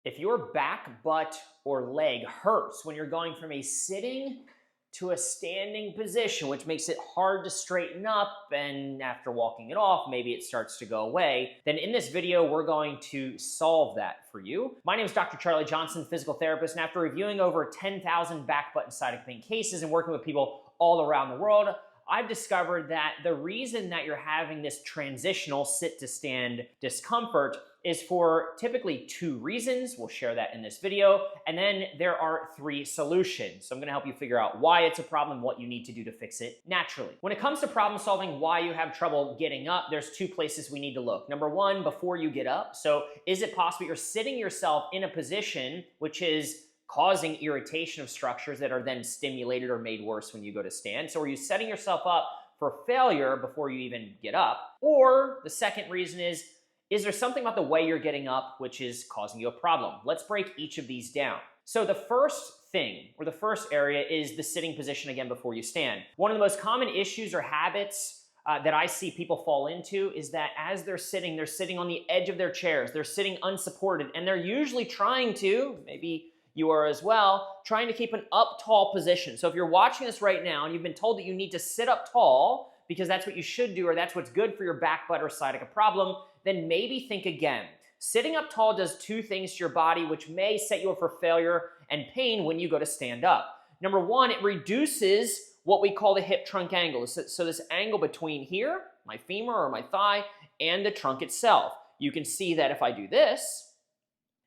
If your back, butt, or leg hurts when you're going from a sitting to a standing position, which makes it hard to straighten up, and after walking it off, maybe it starts to go away, then in this video, we're going to solve that for you. My name is Dr. Charlie Johnson, physical therapist, and after reviewing over 10,000 back, butt, and sciatic pain cases and working with people all around the world, I've discovered that the reason that you're having this transitional sit to stand discomfort is for typically two reasons. We'll share that in this video. And then there are three solutions. So I'm gonna help you figure out why it's a problem, what you need to do to fix it naturally. When it comes to problem solving, why you have trouble getting up, there's two places we need to look. Number one, before you get up. So is it possible you're sitting yourself in a position which is causing irritation of structures that are then stimulated or made worse when you go to stand? So are you setting yourself up for failure before you even get up? Or the second reason is there something about the way you're getting up which is causing you a problem? Let's break each of these down. So the first thing, or the first area, is the sitting position again before you stand. One of the most common issues or habits that I see people fall into is that as they're sitting on the edge of their chairs, they're sitting unsupported, and they're usually trying to, maybe you are as well, trying to keep an up tall position. So if you're watching this right now and you've been told that you need to sit up tall because that's what you should do or that's what's good for your back, butt, or sciatica problem, then maybe think again. Sitting up tall does two things to your body which may set you up for failure and pain when you go to stand up. Number one, it reduces what we call the hip trunk angle. So this angle between here, my femur or my thigh, and the trunk itself. You can see that if I do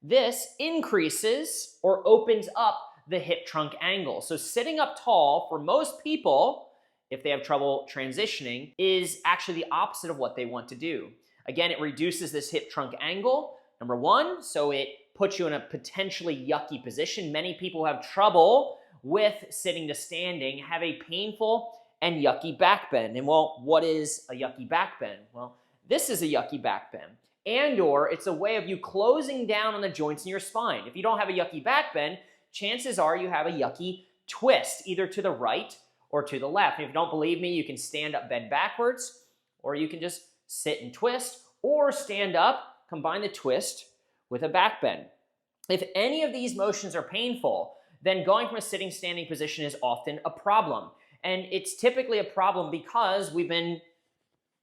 this increases or opens up the hip trunk angle. So sitting up tall, for most people, if they have trouble transitioning, is actually the opposite of what they want to do. Again, it reduces this hip trunk angle, number one, so it puts you in a potentially yucky position. Many people who have trouble with sitting to standing have a painful and yucky back bend. And well, what is a yucky back bend? Well, this is a yucky back bend. And/or it's a way of you closing down on the joints in your spine. If you don't have a yucky back bend, chances are you have a yucky twist, either to the right or to the left. And if you don't believe me, you can stand up, bend backwards, or you can just sit and twist, or stand up, combine the twist with a back bend. If any of these motions are painful, then going from a sitting standing position is often a problem. And it's typically a problem because we've been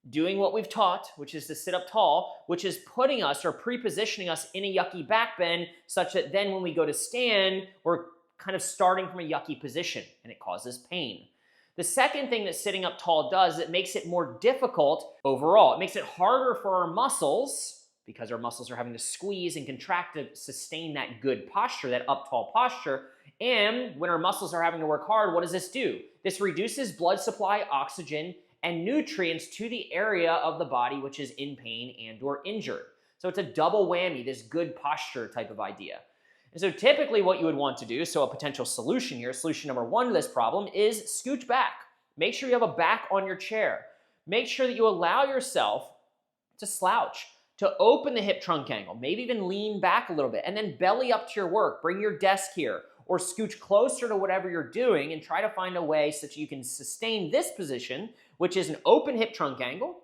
doing what we've taught, which is to sit up tall, which is putting us or pre-positioning us in a yucky back bend such that then when we go to stand, we're kind of starting from a yucky position and it causes pain. The second thing that sitting up tall does is it makes it more difficult overall. It makes it harder for our muscles because our muscles are having to squeeze and contract to sustain that good posture, that up tall posture. And when our muscles are having to work hard, what does this do? This reduces blood supply, oxygen, and nutrients to the area of the body which is in pain and or injured. So it's a double whammy, this good posture type of idea. And so typically what you would want to do, so a potential solution here, solution number one to this problem is scooch back. Make sure you have a back on your chair. Make sure that you allow yourself to slouch, to open the hip trunk angle, maybe even lean back a little bit, and then belly up to your work. Bring your desk here, or scooch closer to whatever you're doing and try to find a way so that you can sustain this position, which is an open hip trunk angle,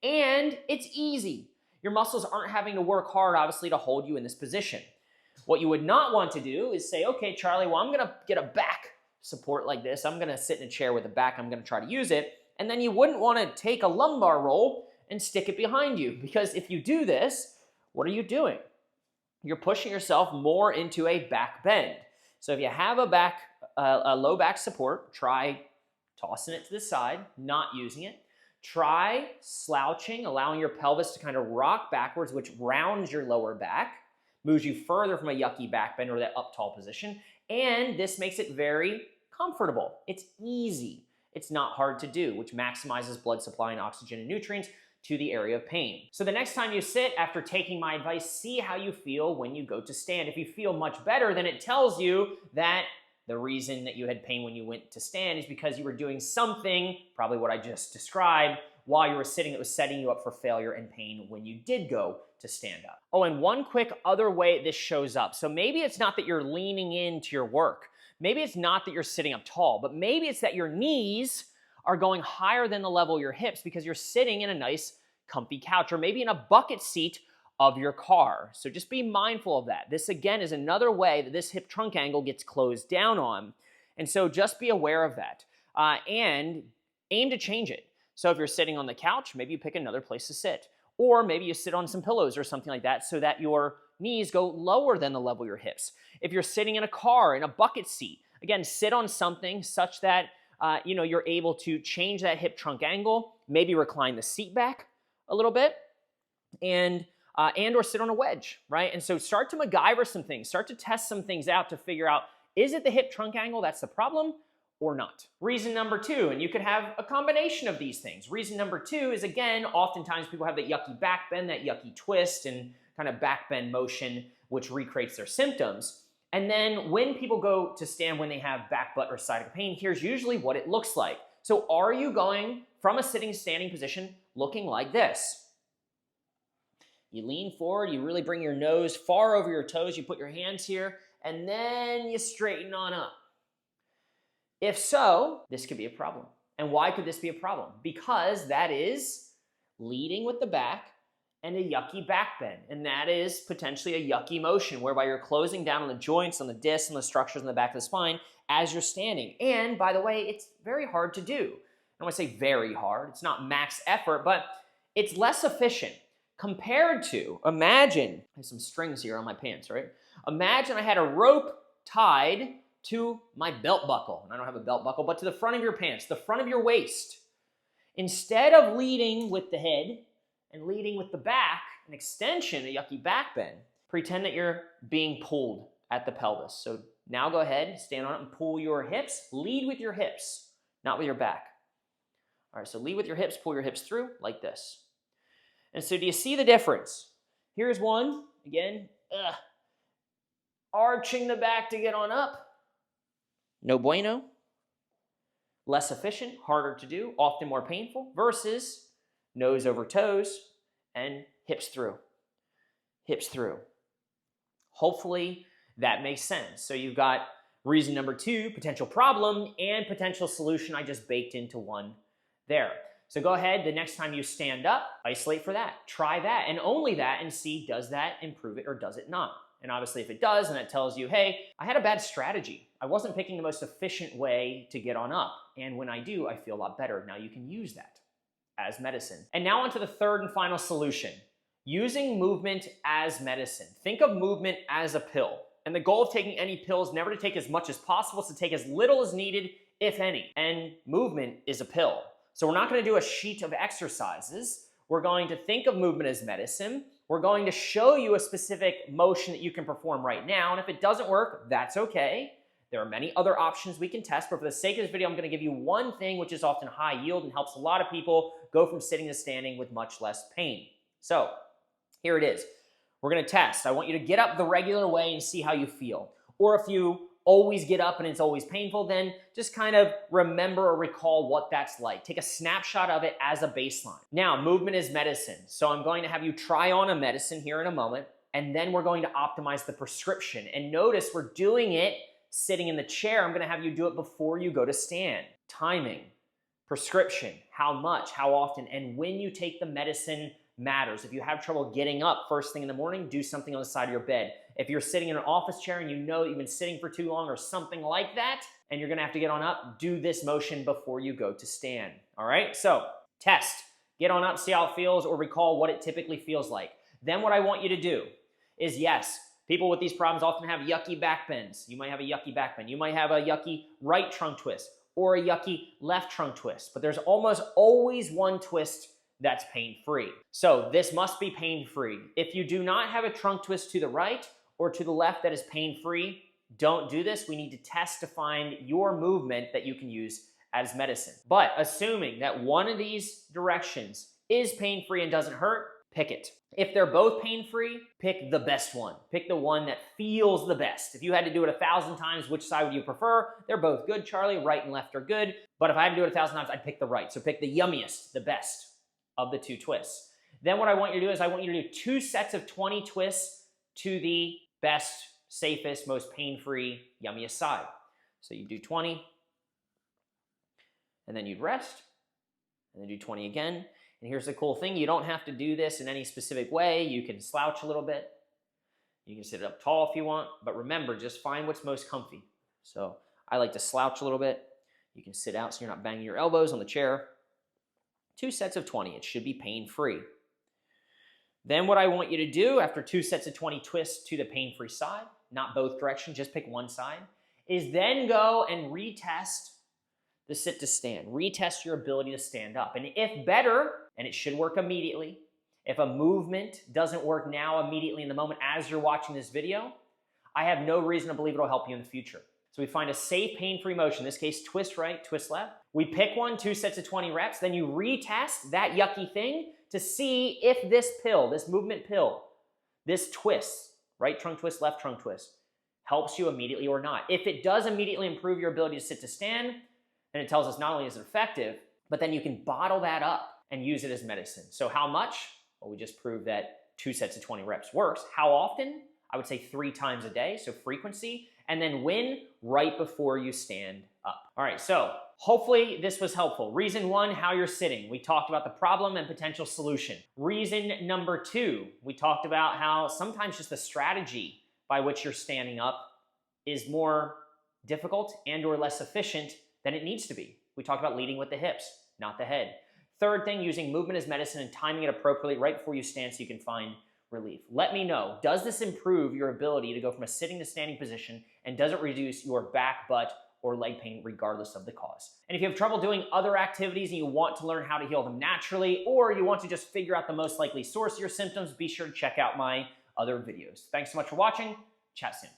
and it's easy. Your muscles aren't having to work hard, obviously, to hold you in this position. What you would not want to do is say, okay, Charlie, well, I'm gonna get a back support like this. I'm gonna sit in a chair with a back, I'm gonna try to use it, and then you wouldn't wanna take a lumbar roll and stick it behind you, because if you do this, what are you doing? You're pushing yourself more into a back bend. So if you have a low back support, try tossing it to the side, not using it. Try slouching, allowing your pelvis to kind of rock backwards, which rounds your lower back, moves you further from a yucky back bend or that up tall position. And this makes it very comfortable. It's easy. It's not hard to do, which maximizes blood supply and oxygen and nutrients to the area of pain. So the next time you sit, after taking my advice, see how you feel when you go to stand. If you feel much better, then it tells you that the reason that you had pain when you went to stand is because you were doing something, probably what I just described, while you were sitting that was setting you up for failure and pain when you did go to stand up. Oh, and one quick other way this shows up. So maybe it's not that you're leaning into your work. Maybe it's not that you're sitting up tall, but maybe it's that your knees are going higher than the level of your hips because you're sitting in a nice comfy couch, or maybe in a bucket seat of your car. So just be mindful of that. This again is another way that this hip trunk angle gets closed down on. And so just be aware of that and aim to change it. So if you're sitting on the couch, maybe you pick another place to sit. Or maybe you sit on some pillows or something like that so that your knees go lower than the level of your hips. If you're sitting in a car, in a bucket seat, again, sit on something such that you're able to change that hip trunk angle, maybe recline the seat back a little bit, and or sit on a wedge, right? And so start to MacGyver some things, start to test some things out to figure out, is it the hip trunk angle that's the problem or not? Reason number 2, and you could have a combination of these things. Reason number 2 is, again, oftentimes people have that yucky back bend, that yucky twist and kind of back bend motion, which recreates their symptoms. And then when people go to stand when they have back, butt, or sciatica pain, here's usually what it looks like. So are you going from a sitting, standing position looking like this? You lean forward, you really bring your nose far over your toes, you put your hands here, and then you straighten on up. If so, this could be a problem. And why could this be a problem? Because that is leading with the back and a yucky back bend. And that is potentially a yucky motion whereby you're closing down on the joints, on the discs, and the structures in the back of the spine as you're standing. And by the way, it's very hard to do. I want to say very hard. It's not max effort, but it's less efficient compared to, imagine, I have some strings here on my pants, right? Imagine I had a rope tied to my belt buckle. And I don't have a belt buckle, but to the front of your pants, the front of your waist. Instead of leading with the head and leading with the back, an extension, a yucky back bend, pretend that you're being pulled at the pelvis. So now go ahead, stand on it and pull your hips. Lead with your hips, not with your back. All right, so lead with your hips, pull your hips through like this. And so do you see the difference? Here's one, again, arching the back to get on up. No bueno. Less efficient, harder to do, often more painful, versus nose over toes and hips through. Hips through. Hopefully that makes sense. So you've got reason number 2, potential problem, and potential solution I just baked into one there. So go ahead, the next time you stand up, isolate for that. Try that, and only that, and see, does that improve it or does it not? And obviously if it does, and that tells you, hey, I had a bad strategy. I wasn't picking the most efficient way to get on up. And when I do, I feel a lot better. Now you can use that as medicine. And now on to the third and final solution, using movement as medicine. Think of movement as a pill. And the goal of taking any pill is never to take as much as possible, it's to take as little as needed, if any. And movement is a pill. So we're not going to do a sheet of exercises. We're going to think of movement as medicine. We're going to show you a specific motion that you can perform right now. And if it doesn't work, that's okay. There are many other options we can test, but for the sake of this video, I'm going to give you one thing which is often high yield and helps a lot of people go from sitting to standing with much less pain. So here it is. We're going to test. I want you to get up the regular way and see how you feel. Or if you always get up and it's always painful, then just kind of remember or recall what that's like. Take a snapshot of it as a baseline. Now, movement is medicine. So I'm going to have you try on a medicine here in a moment, and then we're going to optimize the prescription. And notice we're doing it sitting in the chair. I'm going to have you do it before you go to stand. Timing, prescription, how much, how often, and when you take the medicine matters. If you have trouble getting up first thing in the morning, do something on the side of your bed. If you're sitting in an office chair and you know that you've been sitting for too long or something like that, and you're gonna have to get on up, do this motion before you go to stand. All right, so test. Get on up, see how it feels, or recall what it typically feels like. Then what I want you to do is, yes, people with these problems often have yucky back bends. You might have a yucky back bend. You might have a yucky right trunk twist or a yucky left trunk twist, but there's almost always one twist that's pain-free. So this must be pain-free. If you do not have a trunk twist to the right or to the left that is pain-free, don't do this. We need to test to find your movement that you can use as medicine. But assuming that one of these directions is pain-free and doesn't hurt, pick it. If they're both pain-free, pick the best one. Pick the one that feels the best. If you had to do it 1,000 times, which side would you prefer? They're both good, Charlie. Right and left are good. But if I had to do it 1,000 times, I'd pick the right. So pick the yummiest, the best of the 2 twists. Then what I want you to do is I want you to do 2 sets of 20 twists to the best, safest, most pain-free, yummiest side. So you do 20, and then you'd rest, and then do 20 again. And here's the cool thing, you don't have to do this in any specific way. You can slouch a little bit. You can sit up tall if you want, but remember, just find what's most comfy. So I like to slouch a little bit. You can sit out so you're not banging your elbows on the chair. 2 sets of 20, it should be pain-free. Then what I want you to do after 2 sets of 20 twists to the pain-free side, not both directions, just pick one side, is then go and retest the sit to stand. Retest your ability to stand up. And if better, and it should work immediately, if a movement doesn't work now immediately in the moment as you're watching this video, I have no reason to believe it'll help you in the future. So we find a safe, pain-free motion, in this case, twist right, twist left. We pick one, 2 sets of 20 reps, then you retest that yucky thing to see if this pill, this movement pill, this twist, right trunk twist, left trunk twist, helps you immediately or not. If it does immediately improve your ability to sit to stand, then it tells us not only is it effective, but then you can bottle that up and use it as medicine. So how much? Well, we just proved that 2 sets of 20 reps works. How often? I would say 3 times a day, so frequency. And then when? Right before you stand up. All right, so hopefully this was helpful. Reason 1, how you're sitting. We talked about the problem and potential solution. Reason number 2, we talked about how sometimes just the strategy by which you're standing up is more difficult and or less efficient than it needs to be. We talked about leading with the hips, not the head. Third thing, using movement as medicine and timing it appropriately right before you stand so you can find relief. Let me know, does this improve your ability to go from a sitting to standing position, and does it reduce your back, butt, or leg pain regardless of the cause? And if you have trouble doing other activities and you want to learn how to heal them naturally, or you want to just figure out the most likely source of your symptoms, be sure to check out my other videos. Thanks so much for watching. Chat soon.